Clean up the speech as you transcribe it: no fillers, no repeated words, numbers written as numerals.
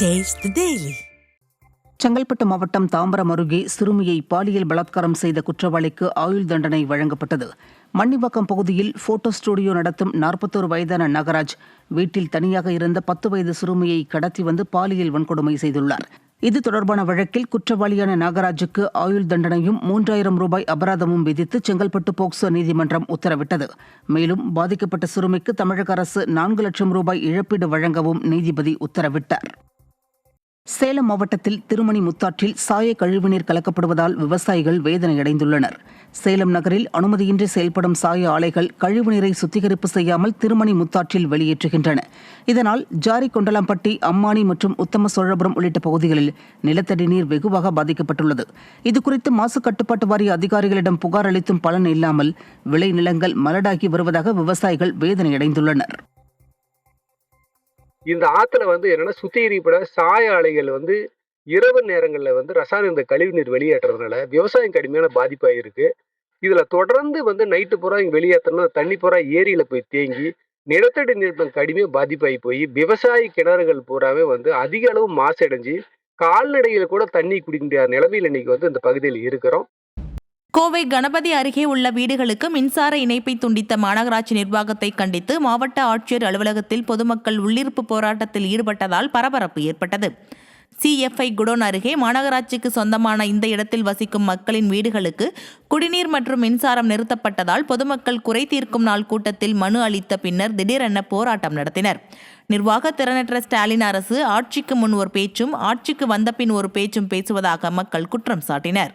Taste the Daily. Chengalpattu மாவட்டம் தாம்பரம் அருகே சிறுமியை பாலியல் பலாத்காரம் செய்த குற்றவாளிக்கு ஆயுள் தண்டனை வழங்கப்பட்டது. மன்னிவாக்கம் பகுதியில் போட்டோ ஸ்டுடியோ நடத்தும் 41 வயதான நாகராஜ் வீட்டில் தனியாக இருந்த 10 வயது சிறுமியை கடத்தி வந்து பாலியல் வன்கொடுமை செய்துள்ளார். இது தொடர்பான வழக்கில் குற்றவாளியான நாகராஜுக்கு ஆயுள் தண்டனையும் 3000 ரூபாய் அபராதமும் விதித்து செங்கல்பட்டு போக்சோ நீதிமன்றம் உத்தரவிட்டது. மேலும் பாதிக்கப்பட்ட சிறுமிக்கு தமிழக அரசு 4 லட்சம் ரூபாய் இழப்பீடு வழங்கவும் நீதிபதி உத்தரவிட்டார். சேலம் மாவட்டத்தில் திருமணி முத்தாற்றில் சாய கழிவுநீர் கலக்கப்படுவதால் விவசாயிகள் வேதனையடைந்துள்ளனர். சேலம் நகரில் அனுமதியின்றி செயல்படும் சாய ஆலைகள் கழிவுநீரை சுத்திகரிப்பு செய்யாமல் திருமணி முத்தாற்றில் வெளியேற்றுகின்றன. இதனால் ஜாரிகொண்டலாம்பட்டி, அம்மானி மற்றும் உத்தம சோழபுரம் உள்ளிட்ட பகுதிகளில் நிலத்தடி நீர் வெகுவாக பாதிக்கப்பட்டுள்ளது. இதுகுறித்து மாசு கட்டுப்பாட்டு வாரிய அதிகாரிகளிடம் புகார் அளித்தும் பலன் இல்லாமல் விளைநிலங்கள் மலடாகி வருவதாக விவசாயிகள் வேதனையடைந்துள்ளனர். இந்த ஆத்துல என்னன்னா சுத்திகரிப்பட சாய ஆலைகள் இரவு நேரங்கள்ல ரசாயன இந்த கழிவுநீர் வெளியேற்றுறதுனால விவசாயம் கடுமையான பாதிப்பாயிருக்கு. இதுல தொடர்ந்து நைட்டு பூரா இங்க வெளியேற்றணும், தண்ணி பூரா ஏரியில போய் தேங்கி நிலத்தடி நீர் கடுமையா பாதிப்பாகி போய் விவசாய கிணறுகள் பூராவே அதிக அளவு மாசடைஞ்சு கால்நடைகள் கூட தண்ணி குடிக்க முடியாத நிலைமையில் இன்னைக்கு இந்த பகுதியில் இருக்கிறோம். கோவை கணபதி அருகே உள்ள வீடுகளுக்கு மின்சார இணைப்பை துண்டித்த மாநகராட்சி நிர்வாகத்தை கண்டித்து மாவட்ட ஆட்சியர் அலுவலகத்தில் பொதுமக்கள் உள்ளிருப்பு போராட்டத்தில் ஈடுபட்டதால் பரபரப்பு ஏற்பட்டது. CFI குடோன் அருகே மாநகராட்சிக்கு சொந்தமான இந்த இடத்தில் வசிக்கும் மக்களின் வீடுகளுக்கு குடிநீர் மற்றும் மின்சாரம் நிறுத்தப்பட்டதால் பொதுமக்கள் குறை தீர்க்கும் நாள் கூட்டத்தில் மனு அளித்த பின்னர் திடீரென போராட்டம் நடத்தினர். நிர்வாக திறனற்ற ஸ்டாலின் அரசு ஆட்சிக்கு முன் ஒரு பேச்சும் ஆட்சிக்கு வந்த பின் ஒரு பேச்சும் பேசுவதாக மக்கள் குற்றம் சாட்டினர்.